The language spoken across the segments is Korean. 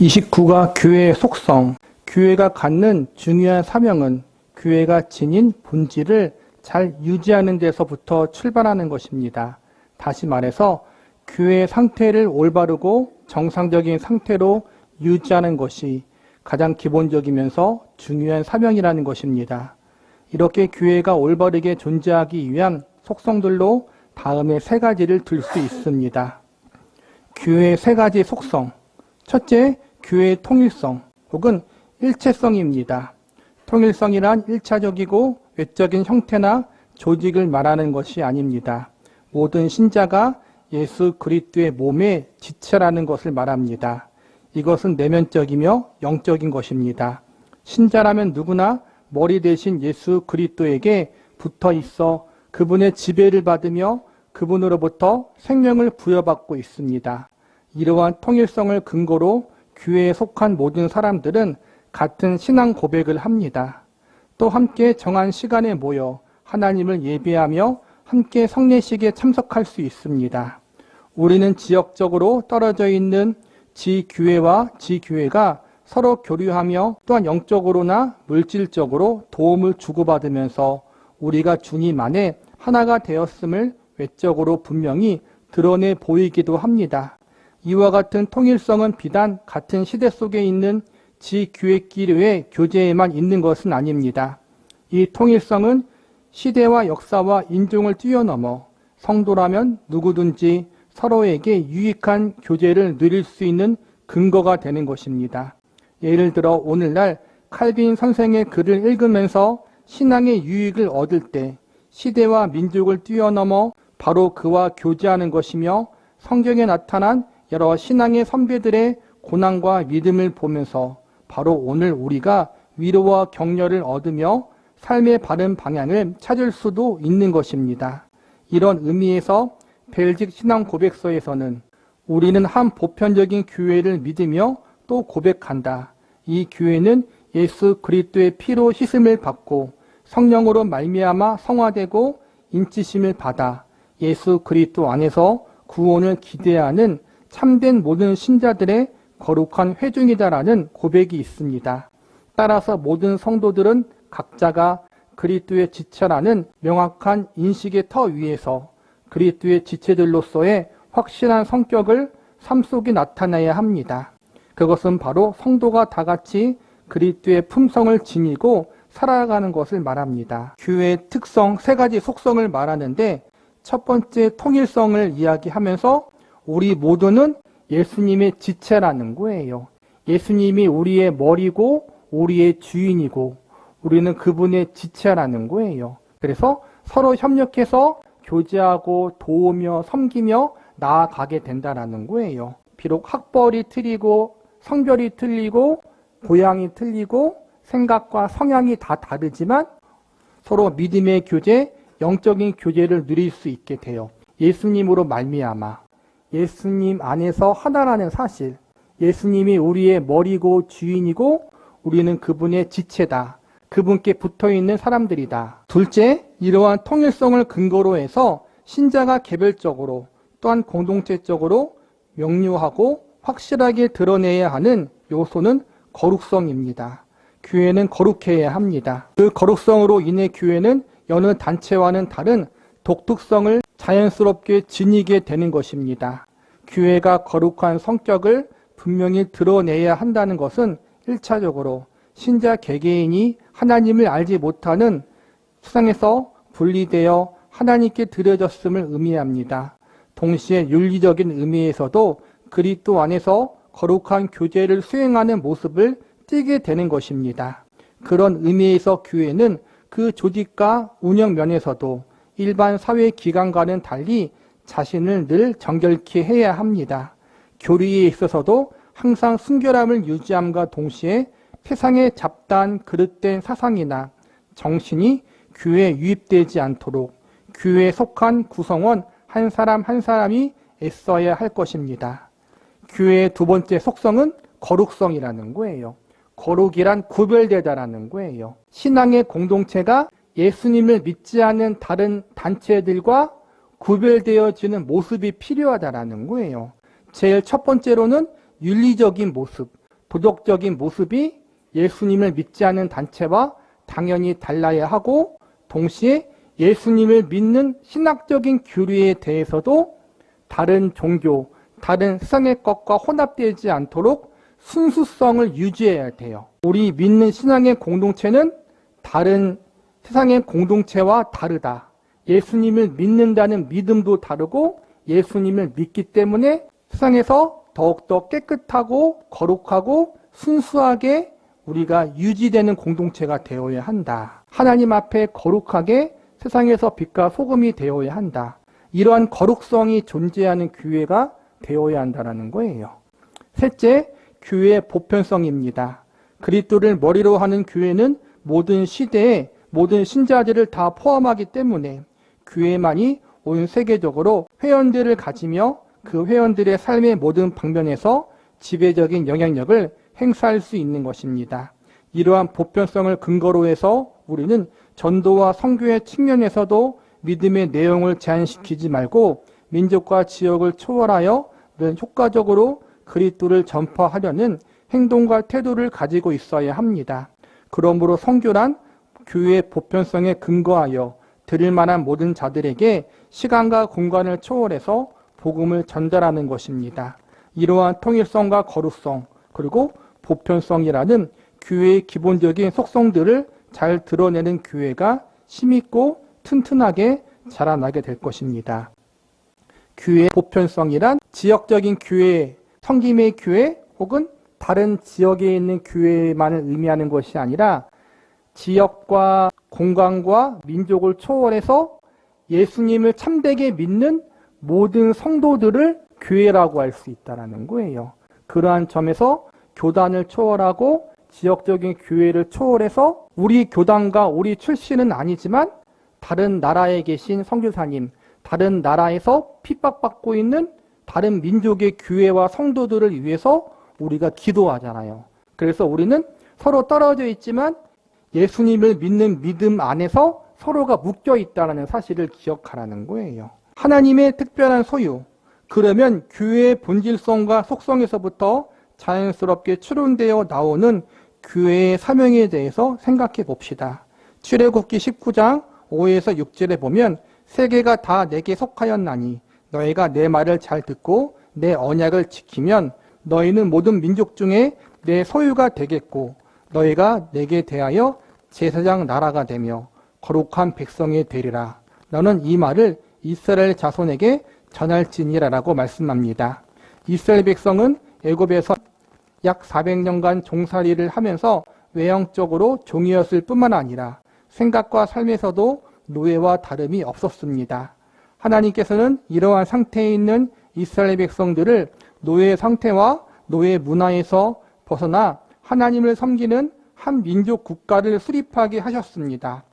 29가 교회의 속성, 교회가 갖는 중요한 사명은 교회가 지닌 본질을 잘 유지하는 데서부터 출발하는 것입니다. 다시 말해서 교회의 상태를 올바르고 정상적인 상태로 유지하는 것이 가장 기본적이면서 중요한 사명이라는 것입니다. 이렇게 교회가 올바르게 존재하기 위한 속성들로 다음에 세 가지를 들 수 있습니다. 교회의 세 가지 속성. 첫째, 교회의 통일성 혹은 일체성입니다. 통일성이란 1차적이고 외적인 형태나 조직을 말하는 것이 아닙니다. 모든 신자가 예수 그리스도의 몸의 지체라는 것을 말합니다. 이것은 내면적이며 영적인 것입니다. 신자라면 누구나 머리 대신 예수 그리스도에게 붙어 있어 그분의 지배를 받으며 그분으로부터 생명을 부여받고 있습니다. 이러한 통일성을 근거로 교회에 속한 모든 사람들은 같은 신앙 고백을 합니다. 또 함께 정한 시간에 모여 하나님을 예배하며 함께 성례식에 참석할 수 있습니다. 우리는 지역적으로 떨어져 있는 지교회와 지교회가 서로 교류하며 또한 영적으로나 물질적으로 도움을 주고받으면서 우리가 주님 안에 하나가 되었음을 외적으로 분명히 드러내 보이기도 합니다. 이와 같은 통일성은 비단 같은 시대 속에 있는 지교회끼리의 교제에만 있는 것은 아닙니다. 이 통일성은 시대와 역사와 인종을 뛰어넘어 성도라면 누구든지 서로에게 유익한 교제를 누릴 수 있는 근거가 되는 것입니다. 예를 들어 오늘날 칼빈 선생의 글을 읽으면서 신앙의 유익을 얻을 때 시대와 민족을 뛰어넘어 바로 그와 교제하는 것이며 성경에 나타난 여러 신앙의 선배들의 고난과 믿음을 보면서 바로 오늘 우리가 위로와 격려를 얻으며 삶의 바른 방향을 찾을 수도 있는 것입니다. 이런 의미에서 벨직 신앙 고백서에서는 우리는 한 보편적인 교회를 믿으며 또 고백한다. 이 교회는 예수 그리스도의 피로 씻음을 받고 성령으로 말미암아 성화되고 인치심을 받아 예수 그리스도 안에서 구원을 기대하는 참된 모든 신자들의 거룩한 회중이다라는 고백이 있습니다. 따라서 모든 성도들은 각자가 그리스도의 지체라는 명확한 인식의 터 위에서 그리스도의 지체들로서의 확실한 성격을 삶 속에 나타내야 합니다. 그것은 바로 성도가 다 같이 그리스도의 품성을 지니고 살아가는 것을 말합니다. 교회의 특성, 세 가지 속성을 말하는데 첫 번째 통일성을 이야기하면서 우리 모두는 예수님의 지체라는 거예요. 예수님이 우리의 머리고 우리의 주인이고 우리는 그분의 지체라는 거예요. 그래서 서로 협력해서 교제하고 도우며 섬기며 나아가게 된다는 거예요. 비록 학벌이 틀리고 성별이 틀리고 고향이 틀리고 생각과 성향이 다 다르지만 서로 믿음의 교제, 영적인 교제를 누릴 수 있게 돼요. 예수님으로 말미암아 예수님 안에서 하나라는 사실, 예수님이 우리의 머리고 주인이고 우리는 그분의 지체다. 그분께 붙어있는 사람들이다. 둘째, 이러한 통일성을 근거로 해서 신자가 개별적으로 또한 공동체적으로 명료하고 확실하게 드러내야 하는 요소는 거룩성입니다. 교회는 거룩해야 합니다. 그 거룩성으로 인해 교회는 여느 단체와는 다른 독특성을 자연스럽게 지니게 되는 것입니다. 교회가 거룩한 성격을 분명히 드러내야 한다는 것은 1차적으로 신자 개개인이 하나님을 알지 못하는 세상에서 분리되어 하나님께 드려졌음을 의미합니다. 동시에 윤리적인 의미에서도 그리스도 안에서 거룩한 교제를 수행하는 모습을 띠게 되는 것입니다. 그런 의미에서 교회는 그 조직과 운영 면에서도 일반 사회기관과는 달리 자신을 늘 정결케 해야 합니다. 교리에 있어서도 항상 순결함을 유지함과 동시에 세상의 잡다한 그릇된 사상이나 정신이 교회에 유입되지 않도록 교회에 속한 구성원 한 사람 한 사람이 애써야 할 것입니다. 교회의 두 번째 속성은 거룩성이라는 거예요. 거룩이란 구별되다라는 거예요. 신앙의 공동체가 예수님을 믿지 않는 다른 단체들과 구별되어지는 모습이 필요하다라는 거예요. 제일 첫 번째로는 윤리적인 모습, 도덕적인 모습이 예수님을 믿지 않는 단체와 당연히 달라야 하고, 동시에 예수님을 믿는 신학적인 교리에 대해서도 다른 종교, 다른 세상의 것과 혼합되지 않도록 순수성을 유지해야 돼요. 우리 믿는 신앙의 공동체는 다른 세상의 공동체와 다르다. 예수님을 믿는다는 믿음도 다르고 예수님을 믿기 때문에 세상에서 더욱더 깨끗하고 거룩하고 순수하게 우리가 유지되는 공동체가 되어야 한다. 하나님 앞에 거룩하게 세상에서 빛과 소금이 되어야 한다. 이러한 거룩성이 존재하는 교회가 되어야 한다는 거예요. 셋째, 교회의 보편성입니다. 그리스도를 머리로 하는 교회는 모든 시대에 모든 신자들을 다 포함하기 때문에 교회만이 온 세계적으로 회원들을 가지며 그 회원들의 삶의 모든 방면에서 지배적인 영향력을 행사할 수 있는 것입니다. 이러한 보편성을 근거로 해서 우리는 전도와 선교의 측면에서도 믿음의 내용을 제한시키지 말고 민족과 지역을 초월하여 늘 효과적으로 그리스도를 전파하려는 행동과 태도를 가지고 있어야 합니다. 그러므로 선교란 교회의 보편성에 근거하여 들을 만한 모든 자들에게 시간과 공간을 초월해서 복음을 전달하는 것입니다. 이러한 통일성과 거룩성 그리고 보편성이라는 교회의 기본적인 속성들을 잘 드러내는 교회가 힘있고 튼튼하게 자라나게 될 것입니다. 교회의 보편성이란 지역적인 교회, 섬김의 교회 혹은 다른 지역에 있는 교회만을 의미하는 것이 아니라 지역과 공간과 민족을 초월해서 예수님을 참되게 믿는 모든 성도들을 교회라고 할 수 있다는 거예요. 그러한 점에서 교단을 초월하고 지역적인 교회를 초월해서 우리 교단과 우리 출신은 아니지만 다른 나라에 계신 선교사님, 다른 나라에서 핍박받고 있는 다른 민족의 교회와 성도들을 위해서 우리가 기도하잖아요. 그래서 우리는 서로 떨어져 있지만 예수님을 믿는 믿음 안에서 서로가 묶여 있다는 사실을 기억하라는 거예요. 하나님의 특별한 소유, 그러면 교회의 본질성과 속성에서부터 자연스럽게 추론되어 나오는 교회의 사명에 대해서 생각해 봅시다. 출애굽기 19장 5에서 6절에 보면 세계가 다 내게 속하였나니 너희가 내 말을 잘 듣고 내 언약을 지키면 너희는 모든 민족 중에 내 소유가 되겠고 너희가 내게 대하여 제사장 나라가 되며 거룩한 백성이 되리라. 너는 이 말을 이스라엘 자손에게 전할지니라라고 말씀합니다. 이스라엘 백성은 애굽에서 약 400년간 종살이를 하면서 외형적으로 종이었을 뿐만 아니라 생각과 삶에서도 노예와 다름이 없었습니다. 하나님께서는 이러한 상태에 있는 이스라엘 백성들을 노예 상태와 노예 문화에서 벗어나 하나님을 섬기는 한 민족 국가를 수립하게 하셨습니다.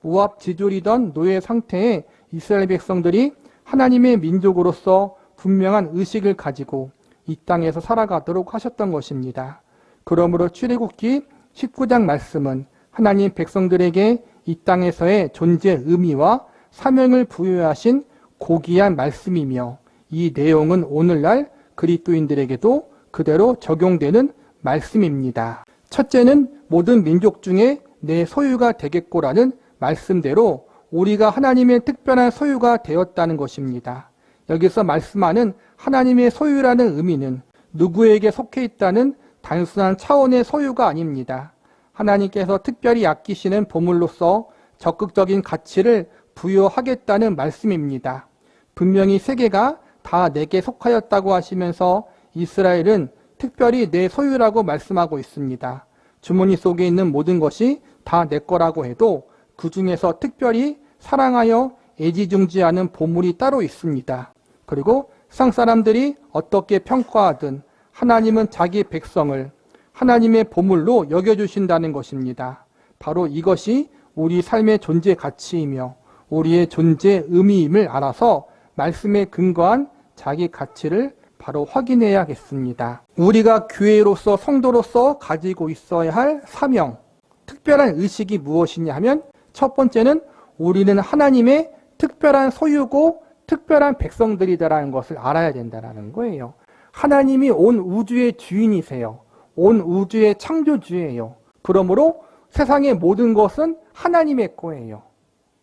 우압지졸이던 노예 상태에 이스라엘 백성들이 하나님의 민족으로서 분명한 의식을 가지고 이 땅에서 살아가도록 하셨던 것입니다. 그러므로 출애굽기 19장 말씀은 하나님 백성들에게 이 땅에서의 존재 의미와 사명을 부여하신 고귀한 말씀이며 이 내용은 오늘날 그리스도인들에게도 그대로 적용되는 말씀입니다. 첫째는 모든 민족 중에 내 소유가 되겠고라는 말씀대로 우리가 하나님의 특별한 소유가 되었다는 것입니다. 여기서 말씀하는 하나님의 소유라는 의미는 누구에게 속해 있다는 단순한 차원의 소유가 아닙니다. 하나님께서 특별히 아끼시는 보물로서 적극적인 가치를 부여하겠다는 말씀입니다. 분명히 세계가 다 내게 속하였다고 하시면서 이스라엘은 특별히 내 소유라고 말씀하고 있습니다. 주머니 속에 있는 모든 것이 다 내 거라고 해도 그 중에서 특별히 사랑하여 애지중지하는 보물이 따로 있습니다. 그리고 세상 사람들이 어떻게 평가하든 하나님은 자기 백성을 하나님의 보물로 여겨주신다는 것입니다. 바로 이것이 우리 삶의 존재 가치이며 우리의 존재 의미임을 알아서 말씀에 근거한 자기 가치를 바로 확인해야겠습니다. 우리가 교회로서 성도로서 가지고 있어야 할 사명, 특별한 의식이 무엇이냐 하면 첫 번째는 우리는 하나님의 특별한 소유고 특별한 백성들이다라는 것을 알아야 된다는 거예요. 하나님이 온 우주의 주인이세요. 온 우주의 창조주예요. 그러므로 세상의 모든 것은 하나님의 거예요.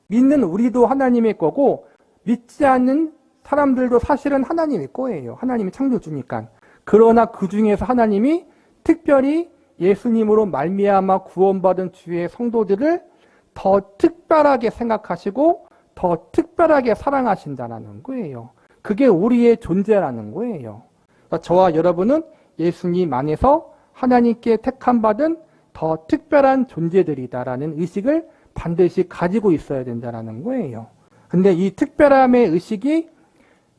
믿는 우리도 하나님의 거고 믿지 않는 사람들도 사실은 하나님의 거예요. 하나님이 창조주니까. 그러나 그 중에서 하나님이 특별히 예수님으로 말미암아 구원받은 주의 성도들을 더 특별하게 생각하시고 더 특별하게 사랑하신다는 거예요. 그게 우리의 존재라는 거예요. 그러니까 저와 여러분은 예수님 안에서 하나님께 택함받은 더 특별한 존재들이다라는 의식을 반드시 가지고 있어야 된다는 거예요. 근데 이 특별함의 의식이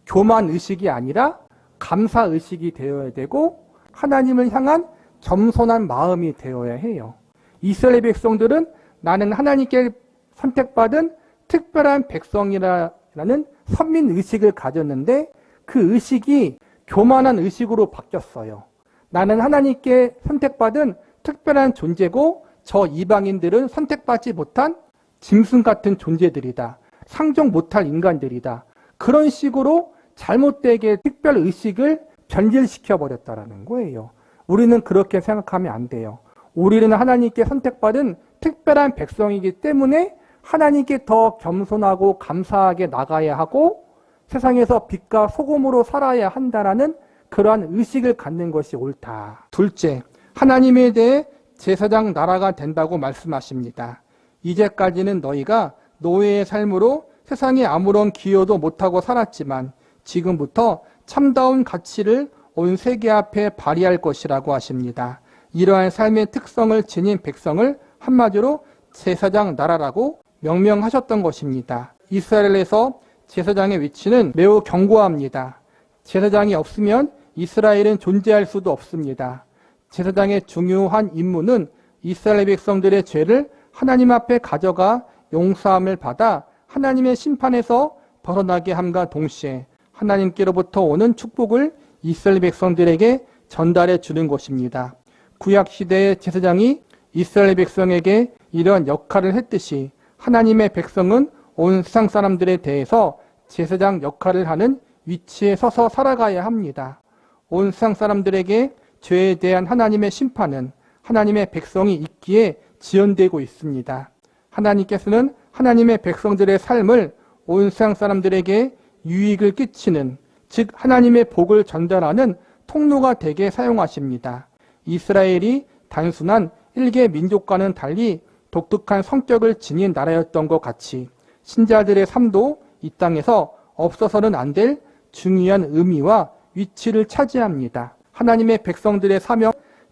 교만 의식이 아니라 감사 의식이 되어야 되고 하나님을 향한 겸손한 마음이 되어야 해요. 이스라엘 백성들은 나는 하나님께 선택받은 특별한 백성이라는 선민 의식을 가졌는데 그 의식이 교만한 의식으로 바뀌었어요. 나는 하나님께 선택받은 특별한 존재고 저 이방인들은 선택받지 못한 짐승 같은 존재들이다. 상종 못할 인간들이다. 그런 식으로 잘못되게 특별 의식을 변질시켜 버렸다는 거예요. 우리는 그렇게 생각하면 안 돼요. 우리는 하나님께 선택받은 특별한 백성이기 때문에 하나님께 더 겸손하고 감사하게 나가야 하고 세상에서 빛과 소금으로 살아야 한다라는 그러한 의식을 갖는 것이 옳다. 둘째, 하나님에 대해 제사장 나라가 된다고 말씀하십니다. 이제까지는 너희가 노예의 삶으로 세상에 아무런 기여도 못하고 살았지만 지금부터 참다운 가치를 온 세계 앞에 발휘할 것이라고 하십니다. 이러한 삶의 특성을 지닌 백성을 한마디로 제사장 나라라고 명명하셨던 것입니다. 이스라엘에서 제사장의 위치는 매우 견고합니다. 제사장이 없으면 이스라엘은 존재할 수도 없습니다. 제사장의 중요한 임무는 이스라엘 백성들의 죄를 하나님 앞에 가져가 용서함을 받아 하나님의 심판에서 벗어나게 함과 동시에 하나님께로부터 오는 축복을 이스라엘 백성들에게 전달해 주는 것입니다. 구약시대의 제사장이 이스라엘 백성에게 이러한 역할을 했듯이 하나님의 백성은 온 세상 사람들에 대해서 제사장 역할을 하는 위치에 서서 살아가야 합니다. 온 세상 사람들에게 죄에 대한 하나님의 심판은 하나님의 백성이 있기에 지연되고 있습니다. 하나님께서는 하나님의 백성들의 삶을 온 세상 사람들에게 유익을 끼치는, 즉 하나님의 복을 전달하는 통로가 되게 사용하십니다. 이스라엘이 단순한 일개 민족과는 달리 독특한 성격을 지닌 나라였던 것 같이 신자들의 삶도 이 땅에서 없어서는 안 될 중요한 의미와 위치를 차지합니다. 하나님의 백성들의 사명,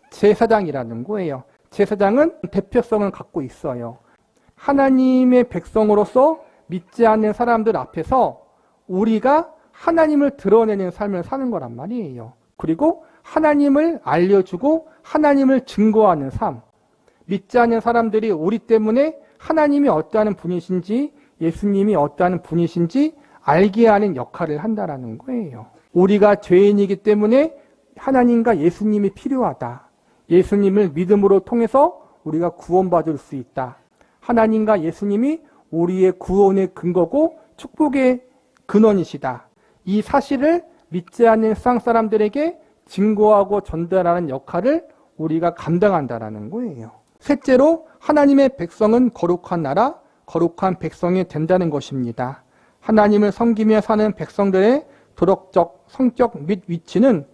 제사장이라는 거예요. 제사장은 대표성을 갖고 있어요. 하나님의 백성으로서 믿지 않는 사람들 앞에서 우리가 하나님을 드러내는 삶을 사는 거란 말이에요. 그리고 하나님을 알려주고 하나님을 증거하는 삶. 믿지 않는 사람들이 우리 때문에 하나님이 어떠한 분이신지 예수님이 어떠한 분이신지 알게 하는 역할을 한다는 거예요. 우리가 죄인이기 때문에 하나님과 예수님이 필요하다. 예수님을 믿음으로 통해서 우리가 구원받을 수 있다. 하나님과 예수님이 우리의 구원의 근거고 축복의 근원이시다. 이 사실을 믿지 않는 세상 사람들에게 증거하고 전달하는 역할을 우리가 감당한다는 거예요. 셋째로 하나님의 백성은 거룩한 나라, 거룩한 백성이 된다는 것입니다. 하나님을 섬기며 사는 백성들의 도덕적, 성적 및 위치는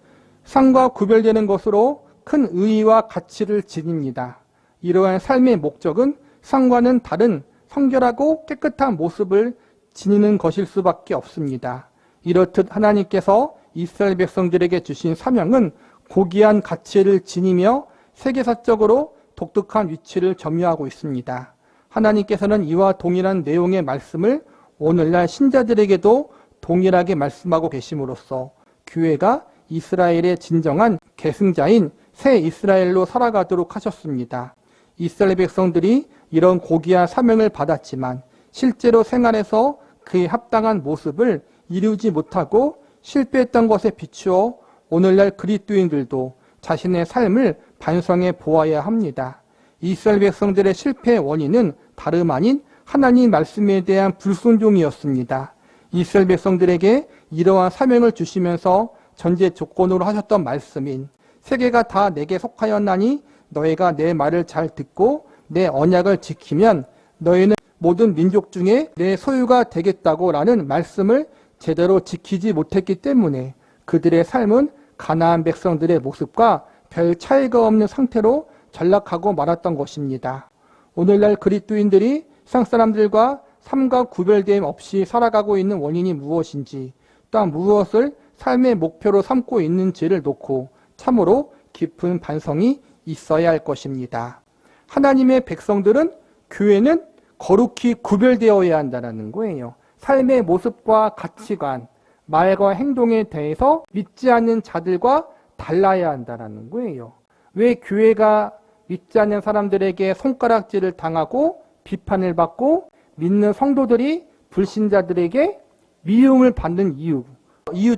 상과 구별되는 것으로 큰 의의와 가치를 지닙니다. 이러한 삶의 목적은 상과는 다른 성결하고 깨끗한 모습을 지니는 것일 수밖에 없습니다. 이렇듯 하나님께서 이스라엘 백성들에게 주신 사명은 고귀한 가치를 지니며 세계사적으로 독특한 위치를 점유하고 있습니다. 하나님께서는 이와 동일한 내용의 말씀을 오늘날 신자들에게도 동일하게 말씀하고 계심으로써 교회가 이스라엘의 진정한 계승자인 새 이스라엘로 살아가도록 하셨습니다. 이스라엘 백성들이 이런 고귀한 사명을 받았지만 실제로 생활에서 그에 합당한 모습을 이루지 못하고 실패했던 것에 비추어 오늘날 그리스도인들도 자신의 삶을 반성해 보아야 합니다. 이스라엘 백성들의 실패의 원인은 다름 아닌 하나님 말씀에 대한 불순종이었습니다. 이스라엘 백성들에게 이러한 사명을 주시면서 전제 조건으로 하셨던 말씀인 세계가 다 내게 속하였나니 너희가 내 말을 잘 듣고 내 언약을 지키면 너희는 모든 민족 중에 내 소유가 되겠다고 라는 말씀을 제대로 지키지 못했기 때문에 그들의 삶은 가나안 백성들의 모습과 별 차이가 없는 상태로 전락하고 말았던 것입니다. 오늘날 그리스도인들이 세상 사람들과 삶과 구별됨 없이 살아가고 있는 원인이 무엇인지, 또한 무엇을 삶의 목표로 삼고 있는지를 놓고 참으로 깊은 반성이 있어야 할 것입니다. 하나님의 백성들은, 교회는 거룩히 구별되어야 한다는 거예요. 삶의 모습과 가치관, 말과 행동에 대해서 믿지 않는 자들과 달라야 한다는 거예요. 왜 교회가 믿지 않는 사람들에게 손가락질을 당하고 비판을 받고 믿는 성도들이 불신자들에게 미움을 받는 이유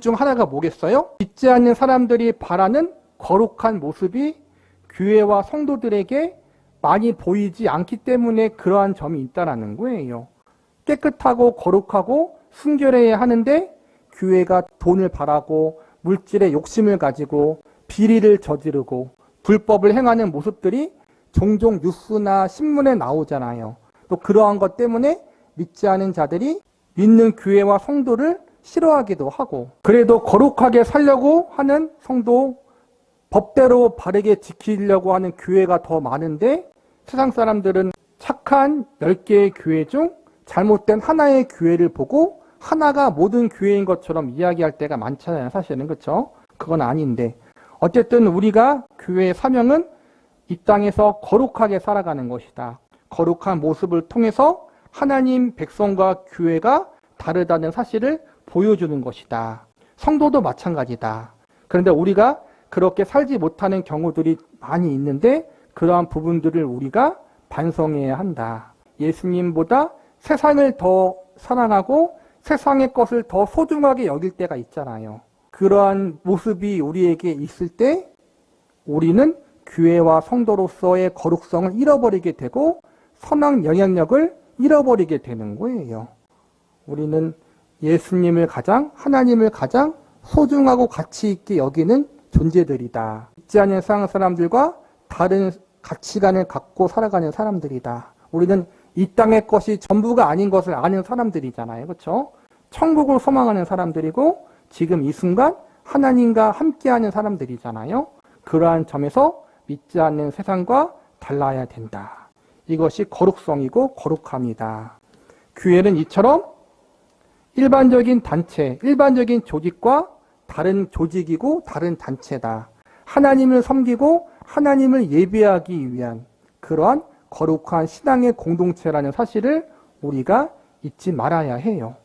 중 하나가 뭐겠어요? 믿지 않는 사람들이 바라는 거룩한 모습이 교회와 성도들에게 많이 보이지 않기 때문에 그러한 점이 있다는 거예요. 깨끗하고 거룩하고 순결해야 하는데 교회가 돈을 바라고 물질에 욕심을 가지고 비리를 저지르고 불법을 행하는 모습들이 종종 뉴스나 신문에 나오잖아요. 또 그러한 것 때문에 믿지 않은 자들이 믿는 교회와 성도를 싫어하기도 하고, 그래도 거룩하게 살려고 하는 성도, 법대로 바르게 지키려고 하는 교회가 더 많은데 세상 사람들은 착한 10개의 교회 중 잘못된 하나의 교회를 보고 하나가 모든 교회인 것처럼 이야기할 때가 많잖아요. 사실은. 그렇죠? 그건 아닌데, 어쨌든 우리가 교회의 사명은 이 땅에서 거룩하게 살아가는 것이다. 거룩한 모습을 통해서 하나님 백성과 교회가 다르다는 사실을 보여주는 것이다. 성도도 마찬가지다. 그런데 우리가 그렇게 살지 못하는 경우들이 많이 있는데 그러한 부분들을 우리가 반성해야 한다. 예수님보다 세상을 더 사랑하고 세상의 것을 더 소중하게 여길 때가 있잖아요. 그러한 모습이 우리에게 있을 때 우리는 교회와 성도로서의 거룩성을 잃어버리게 되고 선한 영향력을 잃어버리게 되는 거예요. 우리는 예수님을 가장, 하나님을 가장 소중하고 가치 있게 여기는 존재들이다. 믿지 않는 세상 사람들과 다른 가치관을 갖고 살아가는 사람들이다. 우리는 이 땅의 것이 전부가 아닌 것을 아는 사람들이잖아요. 그렇죠? 천국을 소망하는 사람들이고 지금 이 순간 하나님과 함께하는 사람들이잖아요. 그러한 점에서 믿지 않는 세상과 달라야 된다. 이것이 거룩성이고 거룩함이다. 교회는 이처럼 일반적인 단체, 일반적인 조직과 다른 조직이고 다른 단체다. 하나님을 섬기고 하나님을 예배하기 위한 그러한 거룩한 신앙의 공동체라는 사실을 우리가 잊지 말아야 해요.